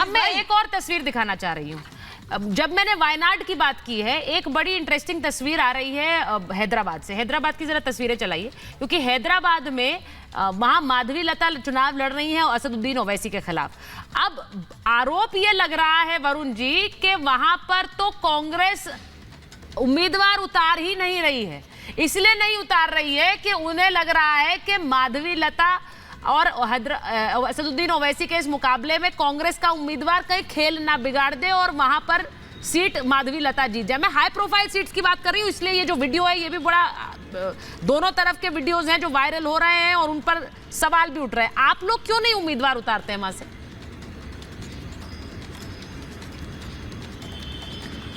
अब मैं एक और तस्वीर दिखाना चाह रही हूँ। जब मैंने वायनाड की बात की है, एक बड़ी इंटरेस्टिंग तस्वीर आ रही है हैदराबाद से। हैदराबाद की जरा तस्वीरें चलाइए, क्योंकि हैदराबाद में वहां माधवी लता चुनाव लड़ रही हैं असदुद्दीन ओवैसी के खिलाफ। अब आरोप ये लग रहा है वरुण जी कि वहां पर तो कांग्रेस उम्मीदवार उतार ही नहीं रही है। इसलिए नहीं उतार रही है कि उन्हें लग रहा है कि माधवी लता और असदुद्दीन ओवैसी के इस मुकाबले में कांग्रेस का उम्मीदवार कहीं खेल ना बिगाड़ दे और वहां पर सीट माधवी लता जीत जाए। मैं हाई प्रोफाइल सीट्स की बात कर रही हूं, इसलिए ये जो वीडियो है ये भी बड़ा दोनों तरफ के वीडियोस हैं जो वायरल हो रहे हैं और उन पर सवाल भी उठ रहे हैं। आप लोग क्यों नहीं उम्मीदवार उतारते हैं वहां से?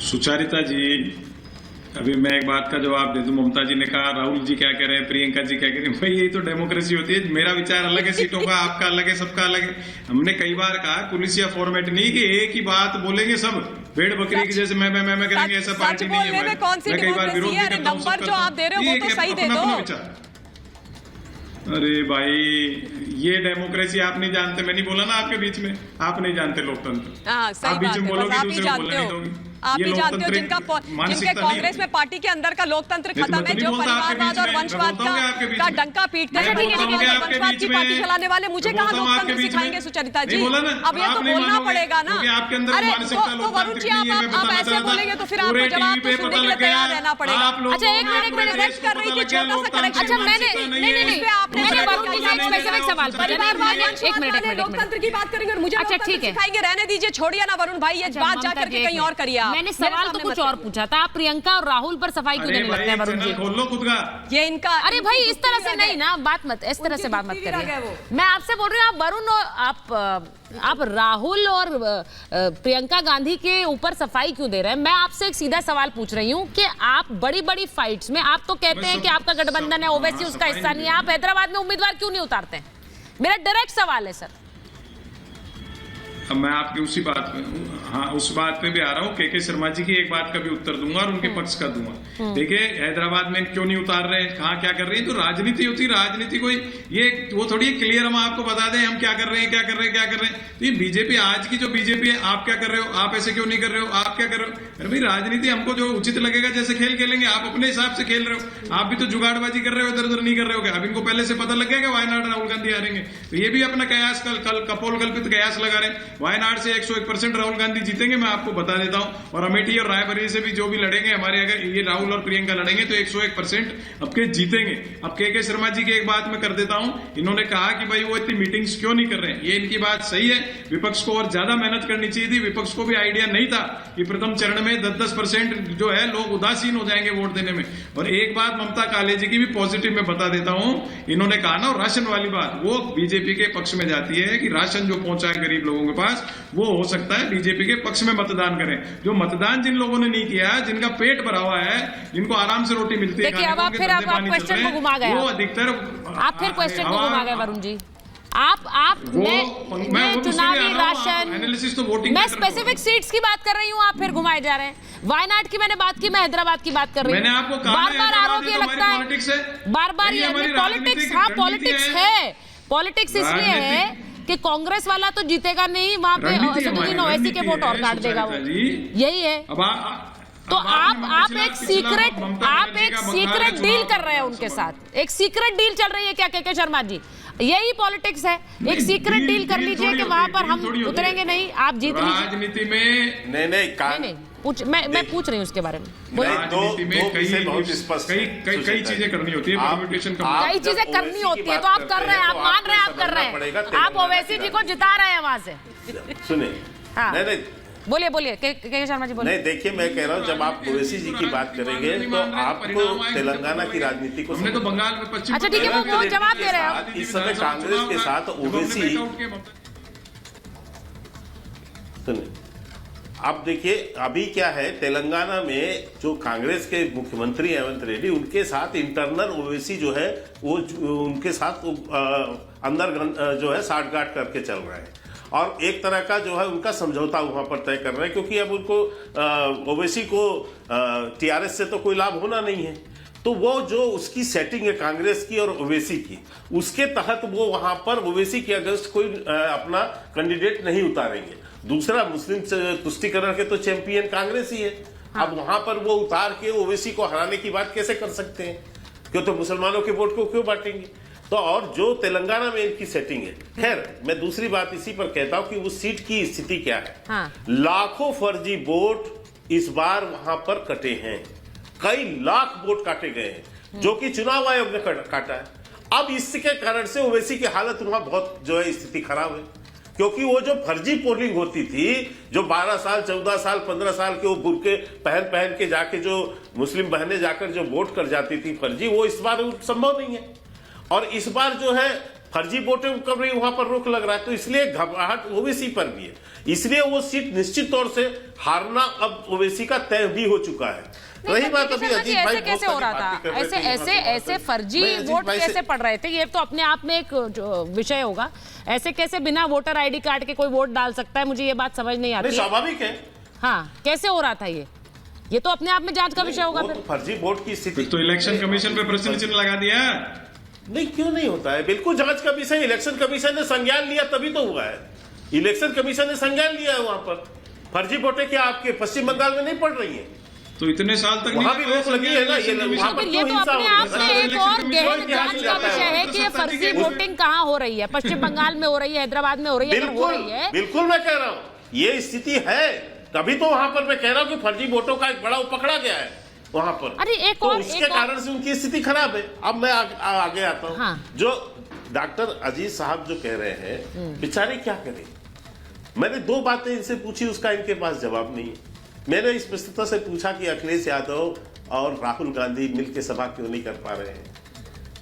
सुचारिता जी, अभी मैं एक बात का जवाब दे दूं। ममता जी ने कहा राहुल जी क्या कह रहे हैं, प्रियंका जी क्या कह रहे हैं। भाई यही तो डेमोक्रेसी होती है। मेरा विचार अलग है सीटों का, आपका अलग है, सबका अलग है। हमने कई बार कहा पुलिसिया फॉर्मेट नहीं कि एक ही बात बोलेंगे सब भेड़ बकरी की जैसे मैं करेंगे, ऐसा पार्टी नहीं है। मैं कई बार विरोध भी करता हूं, नंबर जो आप दे रहे हो वो तो सही दे दो। अरे भाई ये डेमोक्रेसी आप नहीं जानते। मैं नहीं बोला ना आपके बीच में, आप नहीं जानते लोकतंत्र। आप बीच में बोलोगे, दूसरे को बोलने नहीं दोगे। आप भी जानते हो जिनके कांग्रेस में पार्टी के अंदर का लोकतंत्र खत्म है, जो परिवारवाद और वंशवाद का डंका पीटते हैं, वंशवाद की पार्टी चलाने वाले मुझे कहाँ लोकतंत्र सिखाएंगे सुचरिता जी? अब ये तो बोलना पड़ेगा ना। अरे तो वरुण जी आप ऐसे बोलेंगे तो फिर आपको जवाब तो सुनने के लिए तैयार रहना पड़ेगा। अच्छा एक मिनट करेक्ट कर रही थी, छोटा सा करेक्शन। अच्छा मैंने वरुण जी से एक स्पेसिफिक सवाल पूछा। लोकतंत्र की बात करेंगे और मुझे अच्छा ठीक है, सिखाएंगे। रहने दीजिए, छोड़िए ना वरुण भाई, ये बात जाकर के कहीं और करिए। मैंने सवाल तो कुछ और पूछा था। आप प्रियंका और राहुल पर सफाई क्यों देने लगते हैं वरुण जी? खोल लो खुद का। ये इनका, अरे भाई इस तरह से नहीं ना, बात मत इस तरह से बात मत करिए। मैं आपसे बोल रही हूँ, आप वरुण और आप राहुल और प्रियंका गांधी के ऊपर सफाई क्यों दे रहे हैं? मैं आपसे एक सीधा सवाल पूछ रही हूँ कि आप बड़ी बड़ी फाइट्स में, आप तो कहते हैं कि आपका गठबंधन है, ओवैसी उसका हिस्सा नहीं है, आप हैदराबाद में उम्मीदवार क्यों नहीं उतारते हैं? मेरा डायरेक्ट सवाल है सर। अब मैं आपकी उसी बात पे, हाँ उस बात पे भी आ रहा हूँ। के शर्मा जी की एक बात का भी उत्तर दूंगा और उनके पक्ष का दूंगा। देखिए हैदराबाद में क्यों नहीं उतार रहे, कहाँ क्या कर रही है, तो राजनीति होती है। राजनीति कोई ये वो थोड़ी क्लियर हम आपको बता दें हम क्या कर रहे हैं, क्या कर रहे हैं, क्या कर रहे हैं। तो ये बीजेपी, आज की जो बीजेपी है, आप क्या कर रहे हो, आप ऐसे क्यों नहीं कर रहे हो, आप क्या कर रहे हो? अरे भाई राजनीति हमको जो उचित लगेगा जैसे खेल खेलेंगे, आप अपने हिसाब से खेल रहे हो। आप भी तो जुगाड़बाजी कर रहे हो, इधर उधर नहीं कर रहे हो क्या? अब इनको पहले से पता लग गया कि वायनाड राहुल गांधी हारेंगे, तो ये भी अपना कयास कपोल कल्पित कयास लगा रहे हैं। वायनाड से 101% राहुल गांधी जीतेंगे, मैं आपको बता देता हूं। और अमेठी और रायबरेली से भी जो भी लड़ेंगे हमारे, अगर ये राहुल और प्रियंका लड़ेंगे तो 101% आपके जीतेंगे। अब के शर्मा जी की एक बात मैं कर देता हूं। इन्होंने कहा कि भाई वो इतनी मीटिंग्स क्यों नहीं कर रहे हैं, ये इनकी बात सही है। विपक्ष को और ज्यादा मेहनत करनी चाहिए थी। विपक्ष को भी आइडिया नहीं था कि प्रथम चरण में 10-10% जो है लोग उदासीन हो जाएंगे वोट देने में। और एक बात ममता कालेजी की भी पॉजिटिव में बता देता हूं। इन्होंने कहा ना राशन वाली बात, वो बीजेपी के पक्ष में जाती है कि राशन जो पहुंचा है गरीब लोगों के पास, वो हो सकता है बीजेपी के पक्ष में मतदान करें। जो मतदान जिन लोगों ने नहीं किया, जिनका पेट भरा हुआ है, जिनको आराम से रोटी मिलती है, अब आप फिर आप क्वेश्चन को घुमा गए, वो अधिकतर आप फिर क्वेश्चन को घुमा गए वरुण जी। मैं चुनावी राशन एनालिसिस तो वोटिंग, मैं स्पेसिफिक सीट्स की बात कर रही हूँ, आप फिर घुमाए जा रहे हैं। वायनाड की मैंने बात की, मैं हैदराबाद की बात कर रही हूँ। मैंने आपको कहा बार-बार आरोप ये लगता है, बार-बार ये पॉलिटिक्स, हाँ पॉलिटिक्स है, पॉलिटिक्स इसलिए है कि कांग्रेस वाला तो जीतेगा नहीं, वहां पे असदुद्दीन ओवैसी के वोट और काट देगा वो, यही है। तो आप एक सीक्रेट डील कर रहे हैं उनके साथ, एक सीक्रेट डील चल रही है क्या के शर्मा जी? यही पॉलिटिक्स है, एक सीक्रेट डील कर लीजिए कि वहां पर हम उतरेंगे नहीं, आप जीत लीजिए। राजनीति में नहीं मैं पूछ रही हूँ उसके बारे में। राजनीति में कई चीजें करनी होती है, कई चीजें करनी होती है, तो आप कर रहे हैं, आप मान रहे हैं, आप कर रहे हैं, आप ओवैसी जी को जिता रहे हैं वहां से। सुनिए, हाँ बोलिए के शर्मा जी बोलिए। नहीं देखिए, मैं कह रहा हूँ जब आप ओवैसी जी की बात करेंगे तो आपको तेलंगाना की राजनीति को, हमने तो बंगाल में पश्चिम, अच्छा ठीक है, वो जवाब दे रहे हैं। इस समय कांग्रेस के साथ ओवैसी, सुनिए अब देखिए अभी क्या है, तेलंगाना में जो कांग्रेस के मुख्यमंत्री हेमंत रेड्डी, उनके साथ इंटरनल ओवैसी जो है वो उनके साथ अंदर जो है साठगांठ करके चल रहा है और एक तरह का जो है उनका समझौता वहां पर तय कर रहे हैं, क्योंकि अब उनको ओवैसी को टीआरएस से तो कोई लाभ होना नहीं है। तो वो जो उसकी सेटिंग है कांग्रेस की और ओवैसी की, उसके तहत वो वहां पर ओवैसी के अगेंस्ट कोई अपना कैंडिडेट नहीं उतारेंगे। दूसरा मुस्लिम तुष्टीकरण के तो चैंपियन कांग्रेस ही है। अब वहां पर वो उतार के ओवैसी को हराने की बात कैसे कर सकते हैं? क्यों तो मुसलमानों के वोट को क्यों बांटेंगे? तो और जो तेलंगाना में इनकी सेटिंग है, खैर मैं दूसरी बात इसी पर कहता हूं कि उस सीट की स्थिति क्या है। हाँ। लाखों फर्जी वोट इस बार वहां पर कटे हैं, कई लाख वोट काटे गए हैं, जो कि चुनाव आयोग ने काटा है। अब इसके कारण से ओवैसी की हालत वहां बहुत जो है स्थिति खराब है, क्योंकि वो जो फर्जी पोलिंग होती थी, जो 12 साल 14 साल 15 साल के वो बुरके पहन के जाके जो मुस्लिम बहनें जाकर जो वोट कर जाती थी फर्जी, वो इस बार संभव नहीं है। और इस बार जो है फर्जी वोटों को भी वहां पर रोक लग रहा है, तो इसलिए घबराहट ओवैसी पर भी है। इसलिए वो सीट निश्चित तौर से हारना अब ओवैसी का तय भी हो चुका है। रही बात अभी अजीत भाई ऐसे कैसे हो रहा था, ऐसे फर्जी वोट कैसे पड़ रहे थे, ये तो अपने आप में एक विषय होगा। ऐसे कैसे बिना वोटर आईडी कार्ड के कोई वोट डाल सकता है, मुझे ये बात समझ नहीं आती। स्वाभाविक है। हाँ, कैसे हो रहा था ये तो अपने आप में जांच का विषय होगा। तो फर्जी वोट की स्थिति तो इलेक्शन कमीशन पे प्रश्न चिन्ह लगा दिया। नहीं, क्यों नहीं होता है? बिल्कुल जांच का विषय। इलेक्शन कमीशन ने संज्ञान लिया तभी तो हुआ है। इलेक्शन कमीशन ने संज्ञान लिया है। वहां पर फर्जी वोटें क्या आपके पश्चिम बंगाल में नहीं पड़ रही है? तो इतने साल तक वहां भी रोक लगी है ना। ये वहां पर ये तो अपने आप में एक और गहन जांच का विषय है कि ये फर्जी वोटिंग कहाँ हो रही है। पश्चिम बंगाल में हो रही है, हैदराबाद में हो रही है, हो रही है। बिल्कुल मैं कह रहा हूँ ये स्थिति है, तभी तो वहां पर मैं कह रहा हूँ कि फर्जी वोटों का एक बड़ा पकड़ा गया है वहां पर। अरे एक तो और उसके कारण से उनकी स्थिति खराब है। अब मैं आगे आता हूँ। हाँ। जो डॉक्टर अजीज साहब जो कह रहे हैं, बेचारे क्या करें। मैंने 2 बातें इनसे पूछी, उसका इनके पास जवाब नहीं है। मैंने इस प्रस्तुता से पूछा कि अखिलेश यादव और राहुल गांधी मिलकर सभा क्यों नहीं कर पा रहे हैं?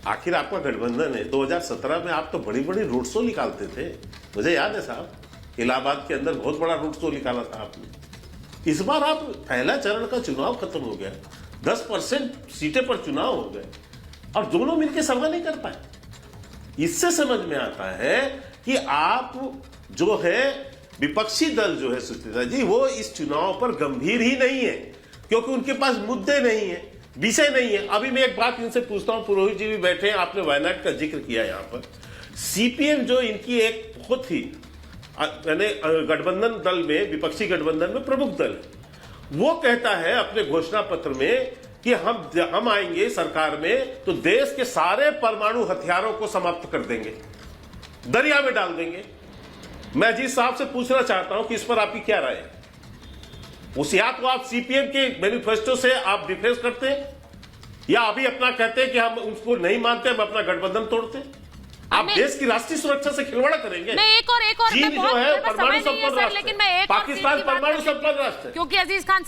आखिर आपका गठबंधन है। 2017 में आप तो बड़ी बड़ी रोड शो निकालते थे, मुझे याद है साहब। इलाहाबाद के अंदर बहुत बड़ा रोड शो निकाला था आपने। इस बार आप पहला चरण का चुनाव खत्म हो गया, 10% सीटें पर चुनाव हो गए और दोनों मिलकर सभा नहीं कर पाए। इससे समझ में आता है कि आप जो है विपक्षी दल जो है सुचित्रा जी, वो इस चुनाव पर गंभीर ही नहीं है, क्योंकि उनके पास मुद्दे नहीं है, विषय नहीं है। अभी मैं एक बात इनसे पूछता हूं, पुरोहित जी भी बैठे हैं, आपने वायनाड का जिक्र किया यहां पर। सीपीएम जो इनकी एक बहुत ही यानी गठबंधन दल में, विपक्षी गठबंधन में प्रमुख दल, वो कहता है अपने घोषणा पत्र में कि हम आएंगे सरकार में तो देश के सारे परमाणु हथियारों को समाप्त कर देंगे, दरिया में डाल देंगे। मैं अजीत साहब से पूछना चाहता हूं कि इस पर आपकी क्या राय है? उस या तो आप सीपीएम के मैनिफेस्टो से आप डिफेंस करते हैं, या अभी अपना कहते हैं कि हम उसको नहीं मानते, हम अपना गठबंधन तोड़ते हैं। आप देश की राष्ट्रीय सुरक्षा से खिलवाड़ करेंगे। मैं एक और चीन जो है परमाणु संपन्न राष्ट्र, लेकिन मैं एक पाकिस्तान परमाणु संपन्न राष्ट्र है। क्योंकि अजीज खान